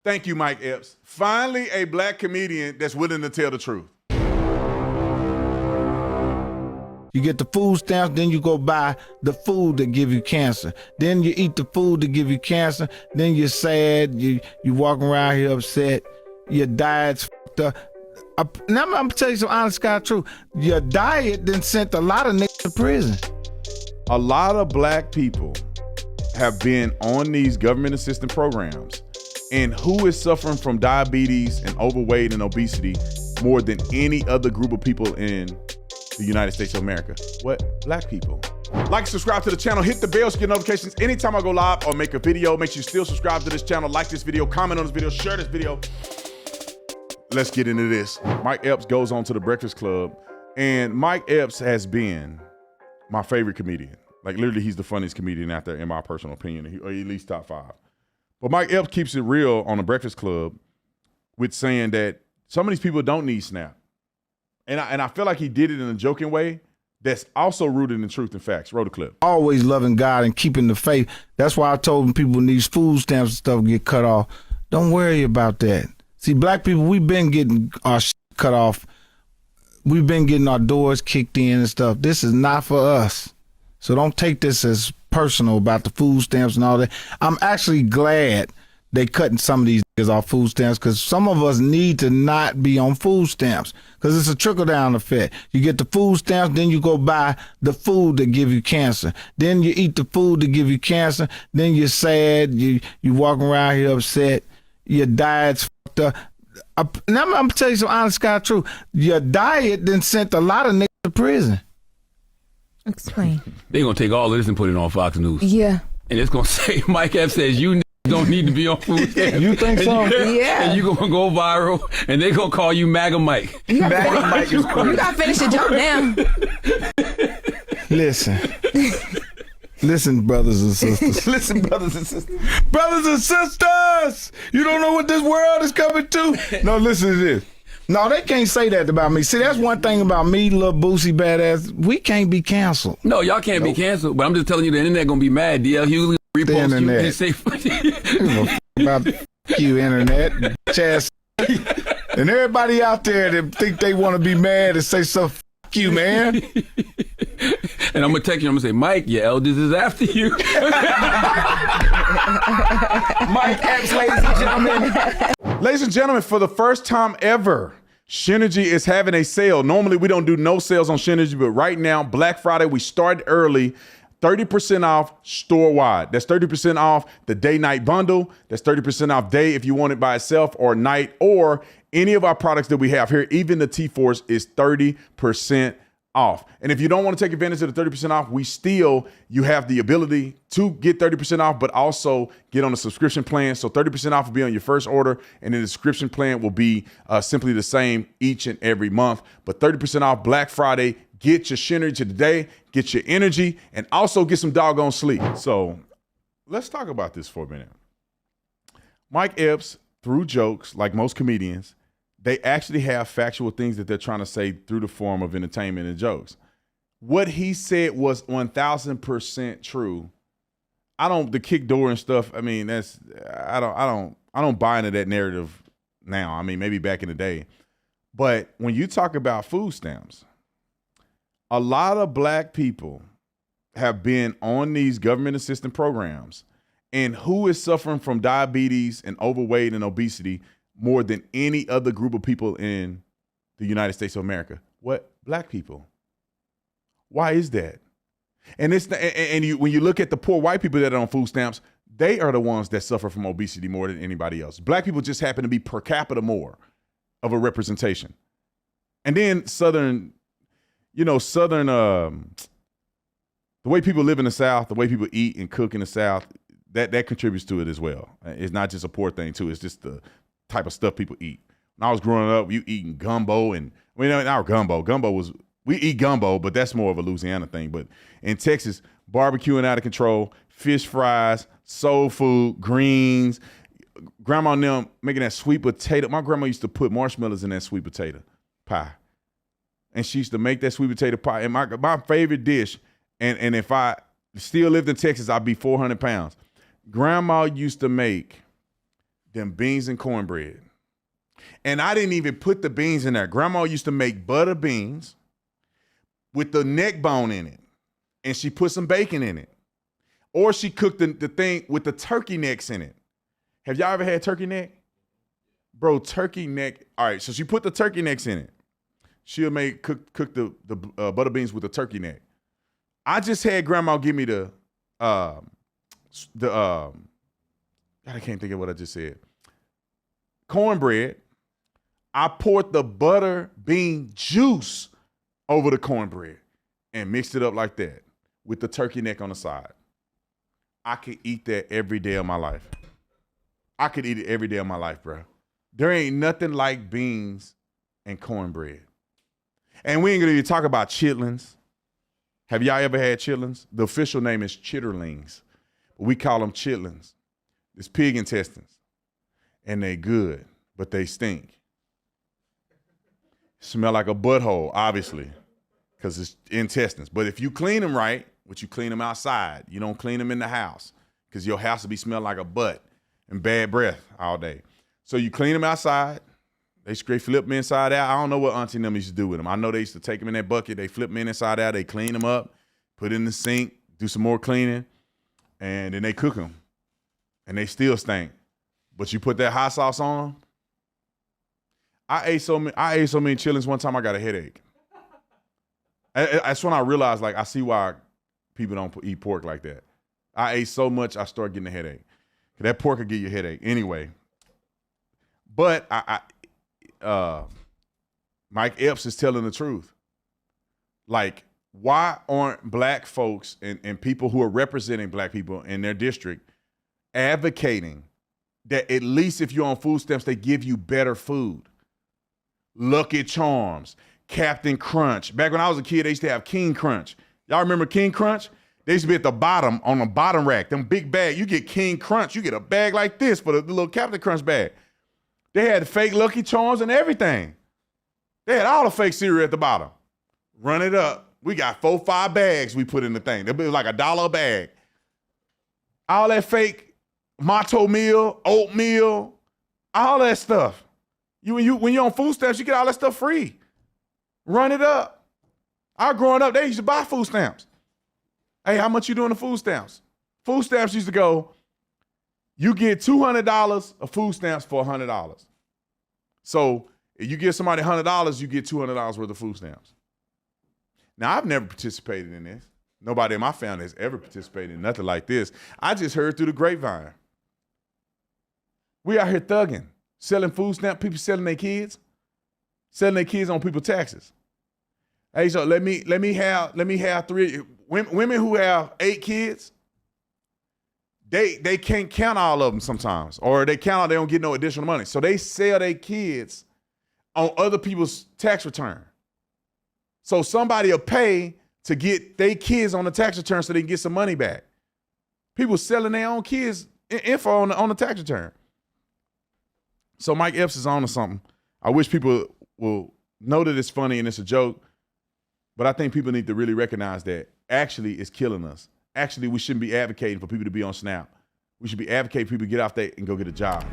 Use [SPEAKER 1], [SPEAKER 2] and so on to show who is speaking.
[SPEAKER 1] Thank you, Mike Epps. Finally, a black comedian that's willing to tell the truth.
[SPEAKER 2] You get the food stamps, then you go buy the food that give you cancer. Then you eat the food that give you cancer. Then you're sad. You walking around here upset. Your diet's fucked up. Now I'm gonna tell you some honest God truth. Your diet then sent a lot of niggas to prison.
[SPEAKER 1] A lot of black people have been on these government assistance programs, and who is suffering from diabetes and overweight and obesity more than any other group of people in the United States of America? What? Black people. Like, subscribe to the channel, hit the bell to get notifications anytime I go live or make a video. Make sure you still subscribe to this channel, like this video, comment on this video, share this video. Let's get into this. Mike Epps goes on to the Breakfast Club, and Mike Epps has been my favorite comedian. Like, literally, he's the funniest comedian out there, in my personal opinion, or at least top 5. But Mike Epps keeps it real on the Breakfast Club with saying that some of these people don't need SNAP. And I feel like he did it in a joking way that's also rooted in truth and facts. Roll the clip.
[SPEAKER 2] Always loving God and keeping the faith. That's why I told them people when these food stamps and stuff get cut off, don't worry about that. See, black people, we've been getting our shit cut off. We've been getting our doors kicked in and stuff. This is not for us. So don't take this as personal about the food stamps and all that. I'm actually glad they cutting some of these niggas off food stamps, because some of us need to not be on food stamps, because it's a trickle-down effect. You get the food stamps, then you go buy the food that give you cancer. Then you eat the food that give you cancer. Then you're sad. You walking around here upset. Your diet's fucked up. Now I'm gonna tell you some honest God truth. Your diet then sent a lot of niggas to prison.
[SPEAKER 3] Explain.
[SPEAKER 4] They're going to take all of this and put it on Fox News.
[SPEAKER 3] Yeah.
[SPEAKER 4] And it's going to say, Mike Epps says, you don't need to be on food stamps.
[SPEAKER 2] You think so?
[SPEAKER 3] Yeah.
[SPEAKER 4] And you're going to go viral, and they're going to call you MAGA Mike.
[SPEAKER 2] MAGA Mike is cool.
[SPEAKER 3] You got to finish the joke now.
[SPEAKER 2] Listen, brothers and sisters.
[SPEAKER 1] Listen, brothers and sisters.
[SPEAKER 2] Brothers and sisters, you don't know what this world is coming to? No, listen to this. No, they can't say that about me. See, that's one thing about me, little Boosie badass. We can't be canceled.
[SPEAKER 4] No, y'all can't be canceled, but I'm just telling you, the internet going to be mad. DL Hughley repost you and say,
[SPEAKER 2] about you, internet, Chaz, and everybody out there that think they want to be mad and say so, f you, man.
[SPEAKER 4] And I'm going to text you, I'm going to say, Mike, your elders is after you.
[SPEAKER 1] Mike Epps, ladies and gentlemen. Ladies and gentlemen, for the first time ever, Shenergy is having a sale. Normally, we don't do no sales on Shenergy, but right now, Black Friday, we started early. 30% off store-wide. That's 30% off the day-night bundle. That's 30% off day if you want it by itself, or night, or any of our products that we have here. Even the T-Force is 30% off. And if you don't want to take advantage of the 30% off, you have the ability to get 30% off, but also get on a subscription plan. So 30% off will be on your first order, and then the subscription plan will be simply the same each and every month. But 30% off Black Friday. Get your Shenergy today, get your energy, and also get some doggone sleep. So let's talk about this for a minute. Mike Epps, through jokes, like most comedians, they actually have factual things that they're trying to say through the form of entertainment and jokes. What he said was 1000% true. The kick door and stuff, I mean, I don't buy into that narrative now. I mean, maybe back in the day. But when you talk about food stamps, a lot of black people have been on these government assistance programs, and who is suffering from diabetes and overweight and obesity more than any other group of people in the United States of America? What? Black people. Why is that? And when you look at the poor white people that are on food stamps, they are the ones that suffer from obesity more than anybody else. Black people just happen to be per capita more of a representation. And then the way people live in the South, the way people eat and cook in the South, that contributes to it as well. It's not just a poor thing too. It's just the type of stuff people eat. When I was growing up, you eating gumbo, and our gumbo was, we eat gumbo, but that's more of a Louisiana thing. But in Texas, barbecuing out of control, fish fries, soul food, greens, grandma and them making that sweet potato. My grandma used to put marshmallows in that sweet potato pie. And she used to make that sweet potato pie. And my favorite dish, and if I still lived in Texas, I'd be 400 pounds. Grandma used to make them beans and cornbread. And I didn't even put the beans in there. Grandma used to make butter beans with the neck bone in it. And she put some bacon in it. Or she cooked the thing with the turkey necks in it. Have y'all ever had turkey neck? Bro, turkey neck. All right, so she put the turkey necks in it. She'll cook the butter beans with the turkey neck. I just had grandma give me I can't think of what I just said. Cornbread. I poured the butter bean juice over the cornbread and mixed it up like that with the turkey neck on the side. I could eat that every day of my life. I could eat it every day of my life, bro. There ain't nothing like beans and cornbread. And we ain't gonna even talk about chitlins. Have y'all ever had chitlins? The official name is chitterlings. But we call them chitlins. It's pig intestines. And they good, but they stink. Smell like a butthole, obviously, because it's intestines. But if you clean them right, which you clean them outside, you don't clean them in the house, because your house will be smelling like a butt and bad breath all day. So you clean them outside. They straight flip them inside out. I don't know what auntie and them used to do with them. I know they used to take them in that bucket. They flip them inside out. They clean them up, put it in the sink, do some more cleaning, and then they cook them. And they still stink. But you put that hot sauce on them. I ate so many chitlins one time I got a headache. That's when I realized, like, I see why people don't eat pork like that. I ate so much I started getting a headache. That pork could give you a headache. Anyway. But Mike Epps is telling the truth. Like, why aren't black folks and people who are representing black people in their district advocating that at least if you're on food stamps, they give you better food? Lucky Charms, Captain Crunch. Back when I was a kid, they used to have King Crunch. Y'all remember King Crunch? They used to be at the bottom, on the bottom rack. Them big bag. You get King Crunch. You get a bag like this for the little Captain Crunch bag. They had fake Lucky Charms and everything. They had all the fake cereal at the bottom. Run it up. We got 4-5 bags we put in the thing. They'll be like $1 a bag. All that fake Motto meal, oatmeal, all that stuff. When you're on food stamps, you get all that stuff free. Run it up. I growing up, they used to buy food stamps. Hey, how much you doing the food stamps? Food stamps used to go, you get $200 of food stamps for $100. So if you give somebody $100, you get $200 worth of food stamps. Now, I've never participated in this. Nobody in my family has ever participated in nothing like this. I just heard through the grapevine. We out here thugging, selling food stamps, people selling their kids on people's taxes. Hey, so let me have 3 women who have 8 kids. They can't count all of them sometimes, or they count out, they don't get no additional money. So they sell their kids on other people's tax return. So somebody will pay to get their kids on the tax return so they can get some money back. People selling their own kids info on the tax return. So Mike Epps is on to something. I wish people will know that it's funny and it's a joke, but I think people need to really recognize that actually it's killing us. Actually, we shouldn't be advocating for people to be on SNAP. We should be advocating for people to get off there and go get a job.